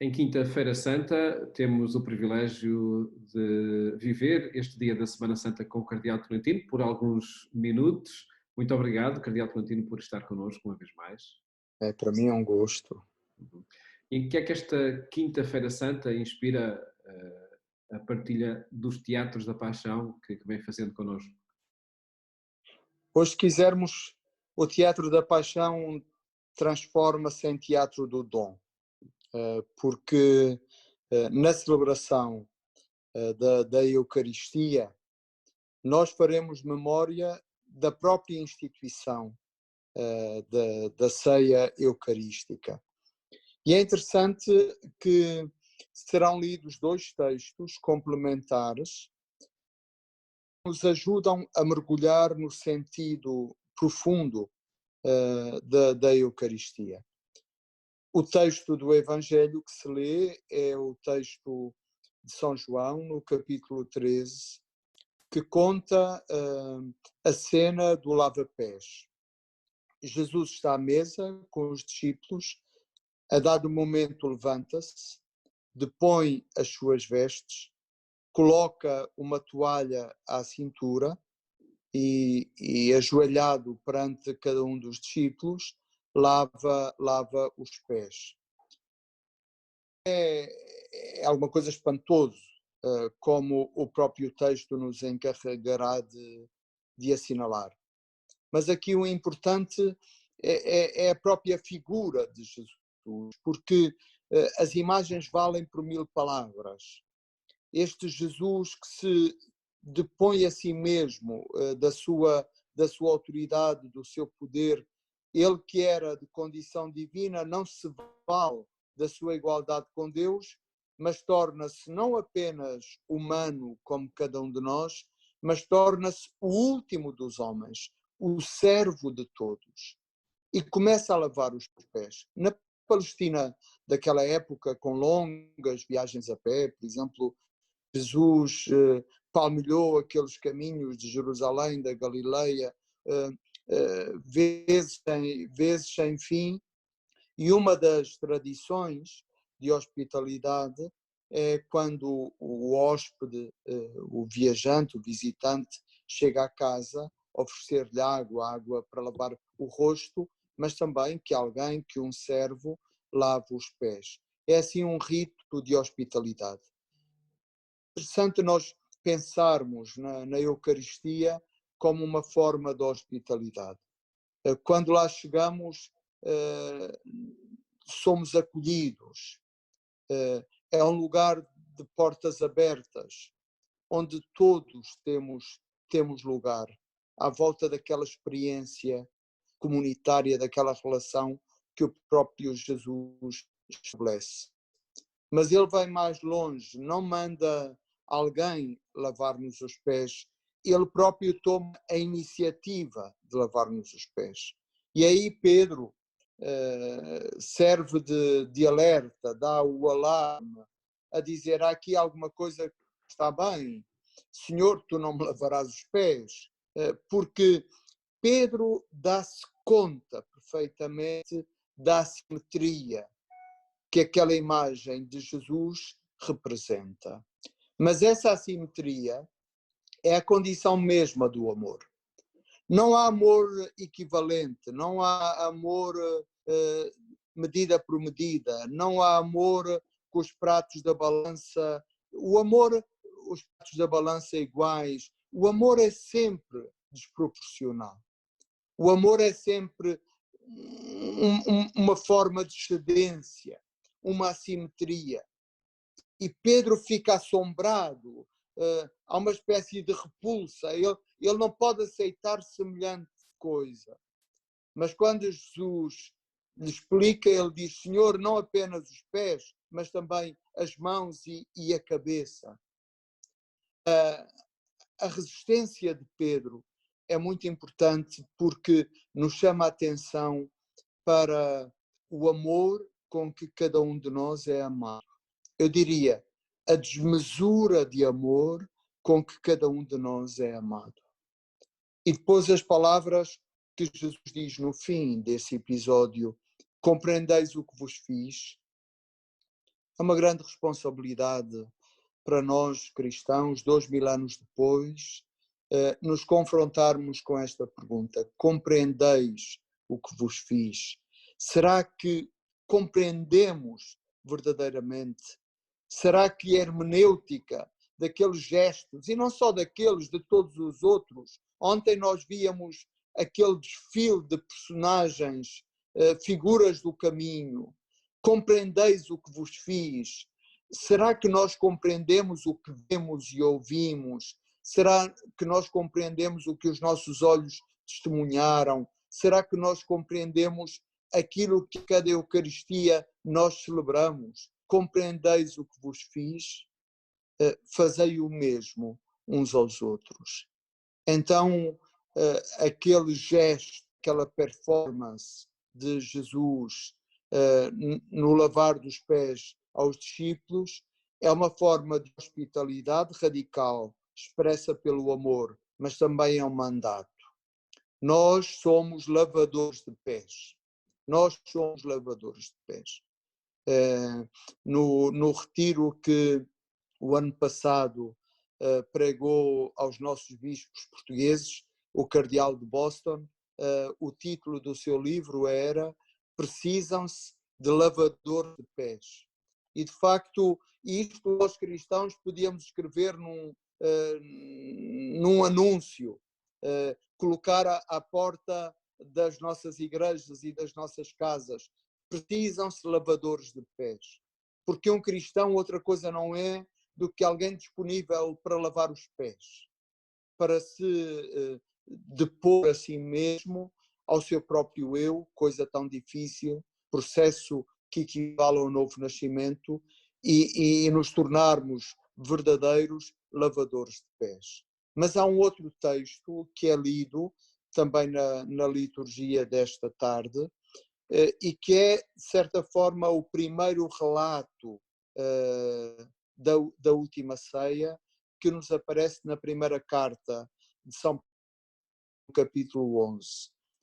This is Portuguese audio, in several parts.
Em Quinta-feira Santa, temos o privilégio de viver este dia da Semana Santa com o Cardeal Tolentino por alguns minutos. Muito obrigado, Cardeal Tolentino, por estar connosco uma vez mais. Para mim é um gosto. Uhum. E o que é que esta Quinta-feira Santa inspira a partilha dos teatros da Paixão que vem fazendo connosco? Hoje, se quisermos, o Teatro da Paixão transforma-se em Teatro do Dom, porque na celebração da Eucaristia, nós faremos memória da própria instituição da ceia eucarística. E é interessante que serão lidos dois textos complementares que nos ajudam a mergulhar no sentido profundo da Eucaristia. O texto do Evangelho que se lê é o texto de São João, no capítulo 13, que conta a cena do lava-pés. Jesus está à mesa com os discípulos, a dado momento levanta-se, depõe as suas vestes, coloca uma toalha à cintura e ajoelhado perante cada um dos discípulos, lava os pés. É alguma coisa espantosa, como o próprio texto nos encarregará de assinalar. Mas aqui o importante é a própria figura de Jesus, porque as imagens valem por 1000 palavras. Este Jesus que se depõe a si mesmo da sua autoridade, do seu poder, ele que era de condição divina, não se vale da sua igualdade com Deus, mas torna-se não apenas humano como cada um de nós, mas torna-se o último dos homens, o servo de todos. E começa a lavar os pés. Na Palestina daquela época, com longas viagens a pé, por exemplo, Jesus palmilhou aqueles caminhos de Jerusalém, da Galileia, vezes sem fim, e uma das tradições de hospitalidade é quando o hóspede, o viajante, o visitante, chega à casa, oferecer-lhe água para lavar o rosto, mas também que um servo, lave os pés. É assim um rito de hospitalidade. É interessante nós pensarmos na Eucaristia como uma forma de hospitalidade. Quando lá chegamos, somos acolhidos. É um lugar de portas abertas, onde todos temos lugar, à volta daquela experiência comunitária, daquela relação que o próprio Jesus estabelece. Mas ele vai mais longe, não manda alguém lavar-nos os pés, ele próprio toma a iniciativa de lavar-nos os pés. E aí Pedro serve de alerta, dá o alarme, a dizer: há aqui alguma coisa que está bem, Senhor, tu não me lavarás os pés, porque Pedro dá-se conta perfeitamente da assimetria que aquela imagem de Jesus representa. Mas essa assimetria é a condição mesma do amor. Não há amor equivalente, não há amor medida por medida, não há amor com os pratos da balança. O amor, os pratos da balança iguais, o amor é sempre desproporcional. O amor é sempre uma forma de excedência, uma assimetria. E Pedro fica assombrado, há uma espécie de repulsa, ele não pode aceitar semelhante coisa. Mas quando Jesus lhe explica, ele diz: Senhor, não apenas os pés, mas também as mãos e a cabeça. A resistência de Pedro é muito importante porque nos chama a atenção para o amor com que cada um de nós é amado. Eu diria, a desmesura de amor com que cada um de nós é amado. E depois as palavras que Jesus diz no fim desse episódio: compreendeis o que vos fiz? É uma grande responsabilidade para nós cristãos, 2000 anos depois, nos confrontarmos com esta pergunta: compreendeis o que vos fiz? Será que compreendemos verdadeiramente? Será que a hermenêutica daqueles gestos, e não só daqueles, de todos os outros? Ontem nós víamos aquele desfile de personagens, figuras do caminho. Compreendeis o que vos fiz? Será que nós compreendemos o que vemos e ouvimos? Será que nós compreendemos o que os nossos olhos testemunharam? Será que nós compreendemos aquilo que cada Eucaristia nós celebramos? Compreendeis o que vos fiz? Fazei o mesmo uns aos outros. Então, aquele gesto, aquela performance de Jesus no lavar dos pés aos discípulos é uma forma de hospitalidade radical, expressa pelo amor, mas também é um mandato. Nós somos lavadores de pés. Nós somos lavadores de pés. No retiro que o ano passado pregou aos nossos bispos portugueses, o cardeal de Boston, o título do seu livro era Precisam-se de lavador de pés. E de facto, isto nós cristãos podíamos escrever num anúncio, colocar à porta das nossas igrejas e das nossas casas: precisam-se de lavadores de pés. Porque um cristão outra coisa não é do que alguém disponível para lavar os pés, para se depor a si mesmo, ao seu próprio eu, coisa tão difícil, processo que equivale ao novo nascimento, e nos tornarmos verdadeiros lavadores de pés. Mas há um outro texto que é lido também na liturgia desta tarde, e que é, de certa forma, o primeiro relato da última ceia, que nos aparece na primeira carta de São Paulo, no capítulo 11,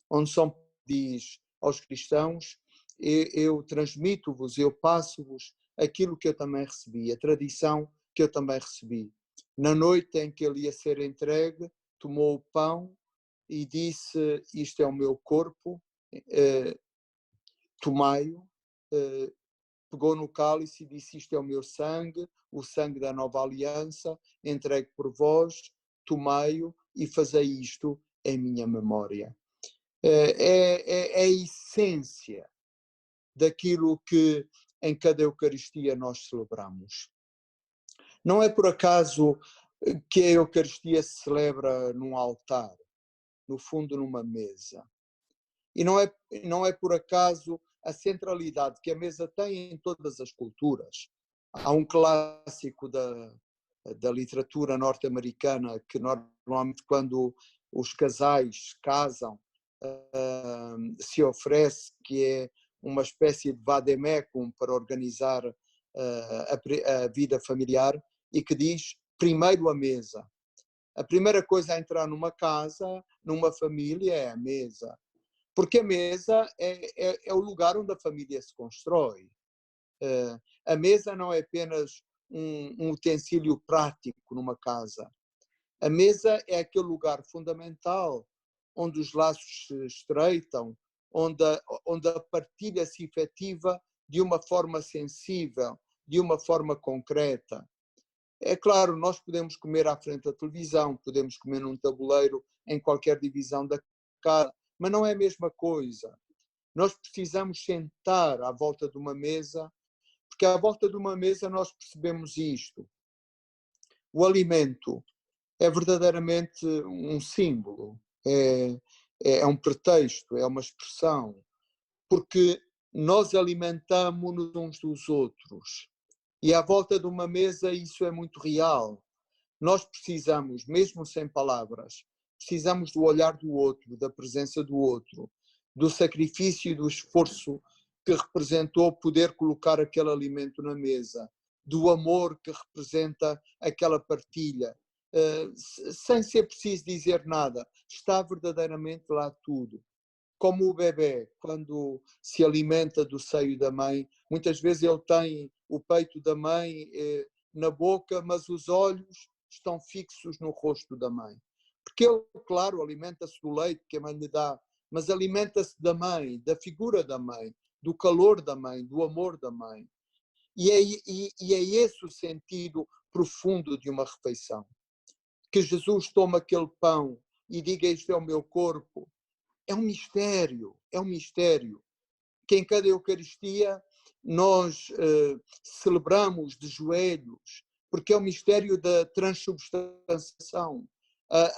onde São Paulo diz aos cristãos: eu transmito-vos, eu passo-vos aquilo que eu também recebi, a tradição que eu também recebi. Na noite em que ele ia ser entregue, tomou o pão e disse: isto é o meu corpo, tomai-o. Pegou no cálice e disse: isto é o meu sangue, o sangue da nova aliança, entregue por vós, tomai-o e fazei isto em minha memória. É a essência daquilo que em cada Eucaristia nós celebramos. Não é por acaso que a Eucaristia se celebra num altar, no fundo numa mesa. E não é por acaso a centralidade que a mesa tem em todas as culturas. Há um clássico da literatura norte-americana que normalmente, quando os casais casam, se oferece, que é uma espécie de vademecum para organizar a vida familiar, e que diz: primeiro a mesa. A primeira coisa a entrar numa casa, numa família, é a mesa. Porque a mesa é o lugar onde a família se constrói. A mesa não é apenas um utensílio prático numa casa. A mesa é aquele lugar fundamental onde os laços se estreitam, onde a partilha se efetiva de uma forma sensível, de uma forma concreta. É claro, nós podemos comer à frente da televisão, podemos comer num tabuleiro em qualquer divisão da casa, mas não é a mesma coisa. Nós precisamos sentar à volta de uma mesa, porque à volta de uma mesa nós percebemos isto. O alimento é verdadeiramente um símbolo, é um pretexto, é uma expressão, porque nós alimentamos-nos uns dos outros. E à volta de uma mesa isso é muito real. Nós precisamos, mesmo sem palavras, precisamos do olhar do outro, da presença do outro, do sacrifício e do esforço que representou poder colocar aquele alimento na mesa, do amor que representa aquela partilha, sem ser preciso dizer nada. Está verdadeiramente lá tudo. Como o bebê, quando se alimenta do seio da mãe, muitas vezes ele tem o peito da mãe na boca, mas os olhos estão fixos no rosto da mãe. Porque ele, claro, alimenta-se do leite que a mãe lhe dá, mas alimenta-se da mãe, da figura da mãe, do calor da mãe, do amor da mãe. E é esse o sentido profundo de uma refeição. Que Jesus toma aquele pão e diga: isto é o meu corpo. É um mistério, é um mistério. Que em cada Eucaristia nós celebramos de joelhos, porque é o mistério da transubstanciação,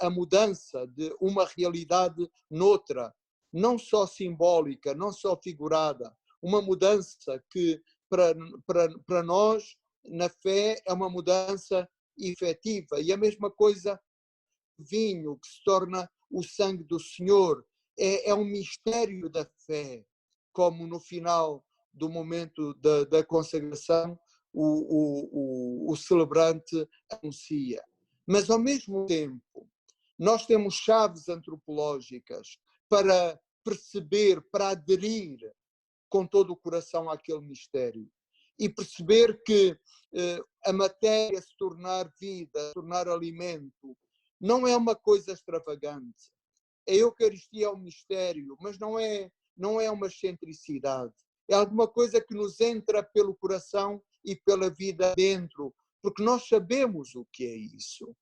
a mudança de uma realidade noutra, não só simbólica, não só figurada, uma mudança que para nós, na fé, é uma mudança efetiva. E a mesma coisa, vinho, que se torna o sangue do Senhor, é um mistério da fé, como no final do momento da consagração o celebrante anuncia. Mas, ao mesmo tempo, nós temos chaves antropológicas para perceber, para aderir com todo o coração àquele mistério. E perceber que a matéria se tornar vida, se tornar alimento, não é uma coisa extravagante. A Eucaristia é um mistério, mas não é uma excentricidade. É alguma coisa que nos entra pelo coração e pela vida dentro, porque nós sabemos o que é isso.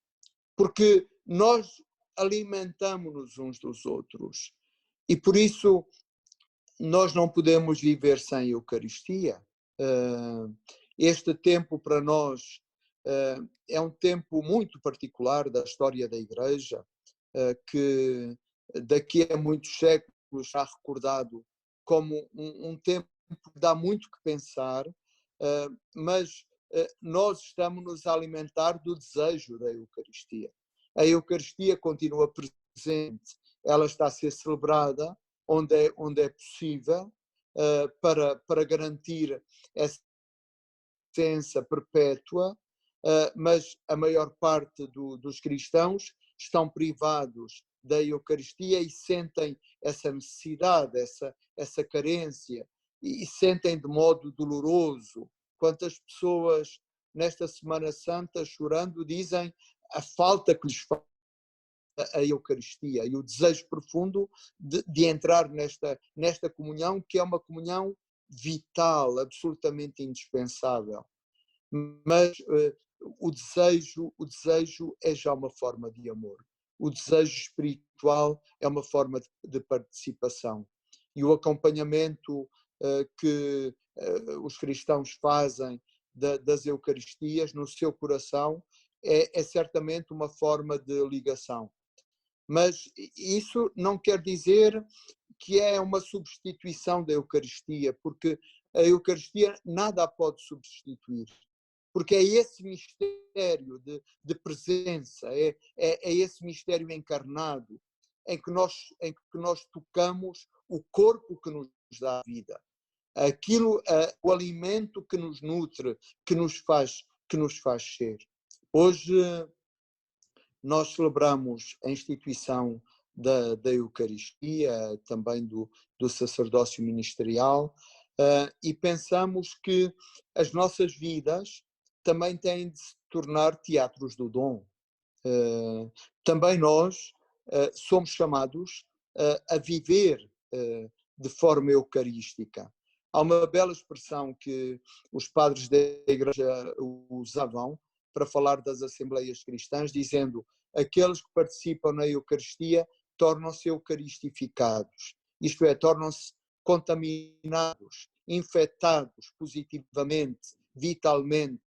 Porque nós alimentamos-nos uns dos outros. E por isso nós não podemos viver sem Eucaristia. Este tempo para nós é um tempo muito particular da história da Igreja, que daqui a muitos séculos será recordado como um tempo que dá muito que pensar, mas nós estamos-nos a alimentar do desejo da Eucaristia. A Eucaristia continua presente, ela está a ser celebrada onde é possível, para garantir essa presença perpétua, mas a maior parte dos cristãos estão privados da Eucaristia e sentem essa necessidade, essa carência, e sentem de modo doloroso. Quantas pessoas nesta Semana Santa, chorando, dizem a falta que lhes faz a Eucaristia e o desejo profundo de entrar nesta comunhão, que é uma comunhão vital, absolutamente indispensável. Mas o desejo é já uma forma de amor. O desejo espiritual é uma forma de participação. E o acompanhamento que os cristãos fazem das Eucaristias no seu coração é certamente uma forma de ligação. Mas isso não quer dizer que é uma substituição da Eucaristia, porque a Eucaristia nada a pode substituir. Porque é esse mistério de presença, é esse mistério encarnado, em que nós tocamos o corpo que nos dá a vida, o alimento que nos nutre, que nos faz ser. Hoje nós celebramos a instituição da Eucaristia, também do sacerdócio ministerial, e pensamos que as nossas vidas também têm de se tornar teatros do dom. Também nós somos chamados a viver de forma eucarística. Há uma bela expressão que os padres da Igreja usavam para falar das assembleias cristãs, dizendo: aqueles que participam na Eucaristia tornam-se eucaristificados, isto é, tornam-se contaminados, infectados positivamente, vitalmente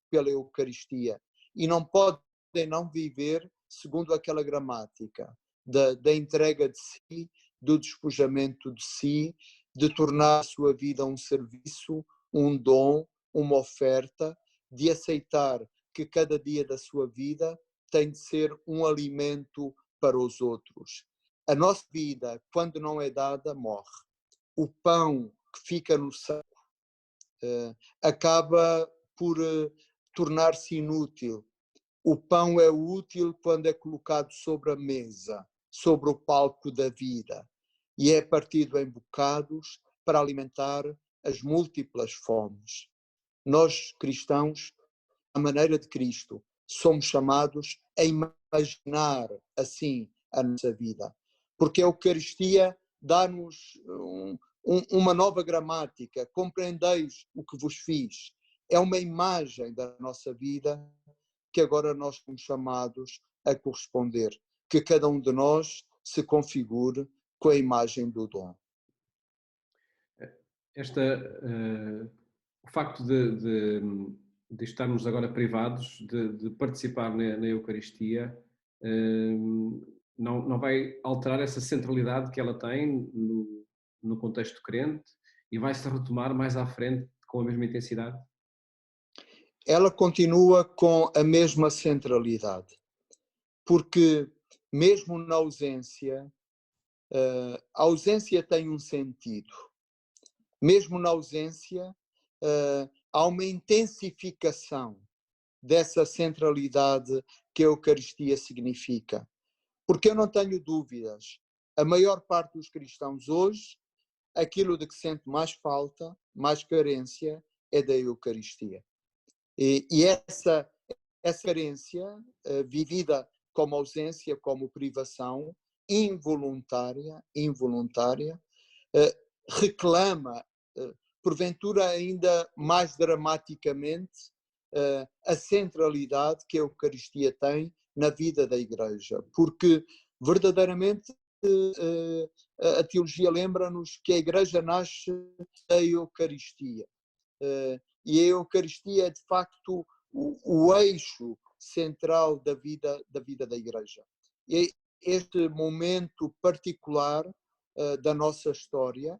pela Eucaristia, e não podem não viver segundo aquela gramática da entrega de si, do despojamento de si, de tornar a sua vida um serviço, um dom, uma oferta, de aceitar que cada dia da sua vida tem de ser um alimento para os outros. A nossa vida, quando não é dada, morre. O pão que fica no saco acaba por tornar-se inútil. O pão é útil quando é colocado sobre a mesa, sobre o palco da vida, e é partido em bocados para alimentar as múltiplas fomes. Nós, cristãos, à maneira de Cristo, somos chamados a imaginar assim a nossa vida. Porque a Eucaristia dá-nos uma nova gramática. Compreendeis o que vos fiz. É uma imagem da nossa vida que agora nós somos chamados a corresponder. Que cada um de nós se configure com a imagem do dom. O facto de estarmos agora privados de participar na Eucaristia não vai alterar essa centralidade que ela tem no contexto crente e vai-se retomar mais à frente com a mesma intensidade? Ela continua com a mesma centralidade, porque mesmo na ausência, a ausência tem um sentido. Mesmo na ausência, há uma intensificação dessa centralidade que a Eucaristia significa. Porque eu não tenho dúvidas, a maior parte dos cristãos hoje, aquilo de que sente mais falta, mais carência, é da Eucaristia. E essa carência, vivida como ausência, como privação, involuntária, reclama, porventura ainda mais dramaticamente, a centralidade que a Eucaristia tem na vida da Igreja. Porque, verdadeiramente, a teologia lembra-nos que a Igreja nasce da Eucaristia. E a Eucaristia é, de facto, o eixo central da vida da Igreja. E este momento particular da nossa história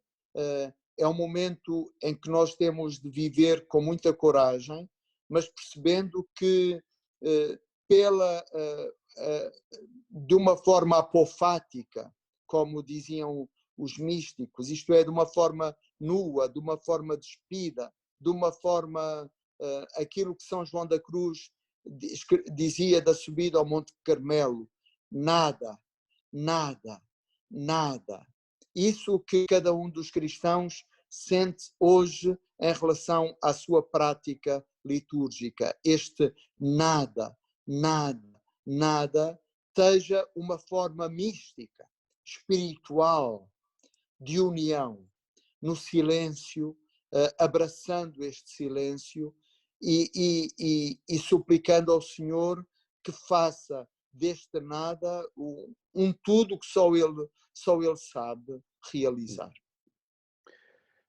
é um momento em que nós temos de viver com muita coragem, mas percebendo que de uma forma apofática, como diziam os místicos, isto é, de uma forma nua, de uma forma despida, de uma forma, aquilo que São João da Cruz dizia da subida ao Monte Carmelo, nada. Isso que cada um dos cristãos sente hoje em relação à sua prática litúrgica, este nada, seja uma forma mística, espiritual, de união, no silêncio, abraçando este silêncio e suplicando ao Senhor que faça deste nada um tudo que só Ele sabe realizar.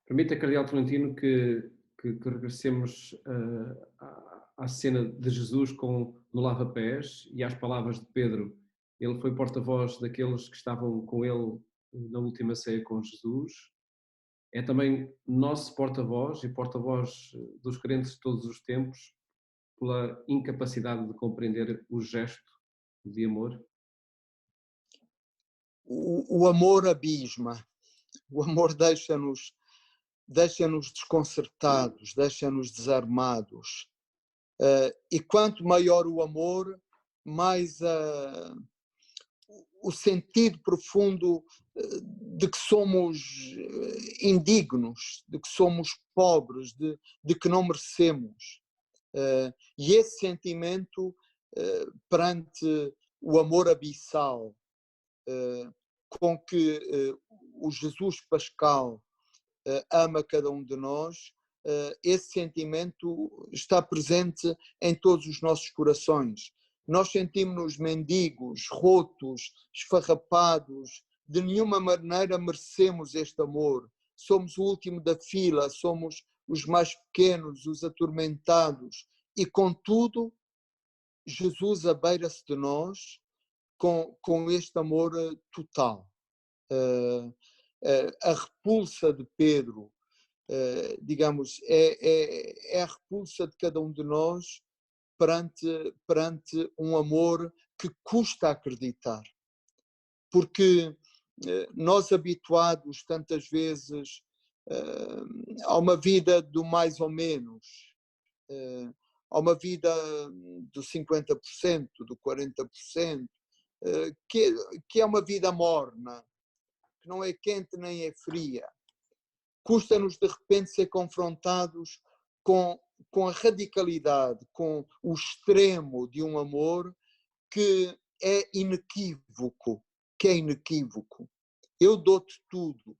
Permita, Cardeal Tolentino, que regressemos à cena de Jesus no lava-pés e às palavras de Pedro. Ele foi porta-voz daqueles que estavam com ele na última ceia com Jesus. É também nosso porta-voz e porta-voz dos crentes de todos os tempos pela incapacidade de compreender o gesto de amor. O amor abisma, o amor deixa-nos desconcertados, deixa-nos desarmados. E quanto maior o amor, mais o sentido profundo de que somos indignos, de que somos pobres, de que não merecemos. E esse sentimento, perante o amor abissal com que o Jesus Pascal ama cada um de nós, esse sentimento está presente em todos os nossos corações. Nós sentimos-nos mendigos, rotos, esfarrapados, de nenhuma maneira merecemos este amor. Somos o último da fila, somos os mais pequenos, os atormentados, e contudo, Jesus abeira-se de nós com este amor total. A repulsa de Pedro, digamos, é a repulsa de cada um de nós perante um amor que custa acreditar. Porque nós, habituados tantas vezes a uma vida do mais ou menos, a uma vida do 50%, do 40%, que é uma vida morna, que não é quente nem é fria. Custa-nos de repente ser confrontados com com a radicalidade, com o extremo de um amor que é inequívoco, Eu dou-te tudo.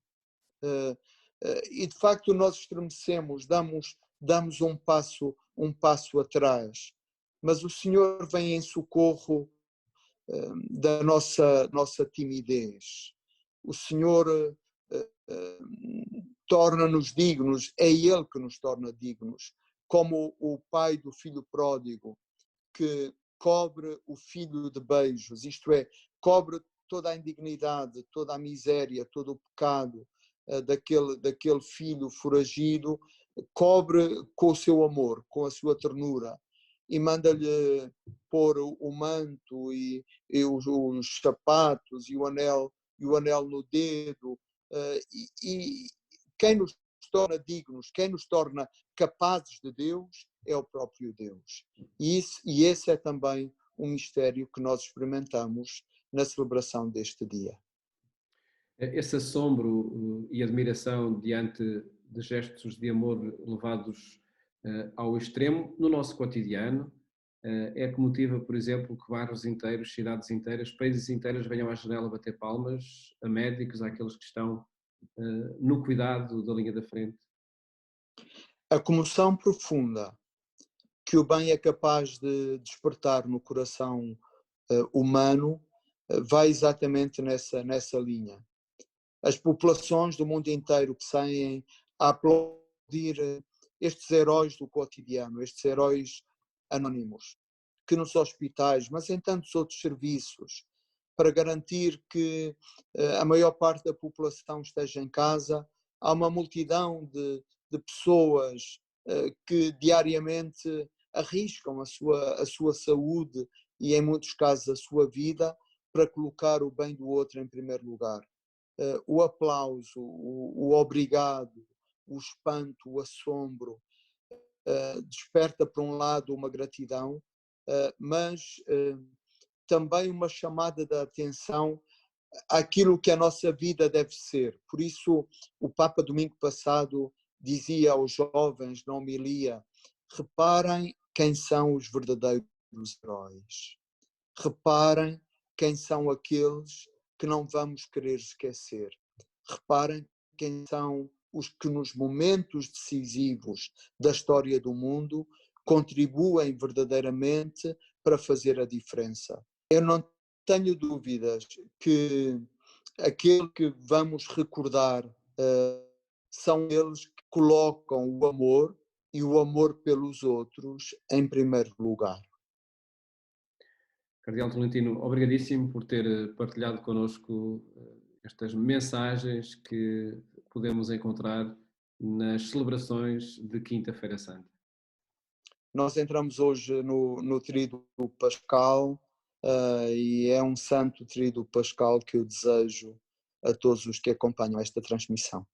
E de facto nós estremecemos, damos um passo atrás, mas o Senhor vem em socorro da nossa timidez. O Senhor torna-nos dignos, é Ele que nos torna dignos, como o pai do filho pródigo, que cobre o filho de beijos, isto é, cobre toda a indignidade, toda a miséria, todo o pecado daquele filho foragido, cobre com o seu amor, com a sua ternura, e manda-lhe pôr o manto e os sapatos e o anel no dedo, e quem nos torna dignos, quem nos torna capazes de Deus é o próprio Deus. E esse é também um mistério que nós experimentamos na celebração deste dia. Esse assombro e admiração diante de gestos de amor levados ao extremo no nosso cotidiano é que motiva, por exemplo, que bairros inteiros, cidades inteiras, países inteiros venham à janela bater palmas a médicos, àqueles que estão no cuidado da linha da frente. A comoção profunda que o bem é capaz de despertar no coração humano vai exatamente nessa linha. As populações do mundo inteiro que saem a aplaudir estes heróis do cotidiano, estes heróis anónimos, que nos hospitais, mas em tantos outros serviços, para garantir que a maior parte da população esteja em casa, há uma multidão de pessoas que diariamente arriscam a sua saúde e, em muitos casos, a sua vida para colocar o bem do outro em primeiro lugar. O aplauso, o obrigado, o espanto, o assombro, desperta por um lado uma gratidão, mas também uma chamada de atenção àquilo que a nossa vida deve ser. Por isso, o Papa domingo passado dizia aos jovens na homilia: reparem quem são os verdadeiros heróis. Reparem quem são aqueles que não vamos querer esquecer. Reparem quem são os que nos momentos decisivos da história do mundo contribuem verdadeiramente para fazer a diferença. Eu não tenho dúvidas que aquele que vamos recordar são eles que colocam o amor e o amor pelos outros em primeiro lugar. Cardeal Tolentino, obrigadíssimo por ter partilhado connosco estas mensagens que podemos encontrar nas celebrações de Quinta-feira Santa. Nós entramos hoje no Tríduo Pascal e é um santo Tríduo Pascal que eu desejo a todos os que acompanham esta transmissão.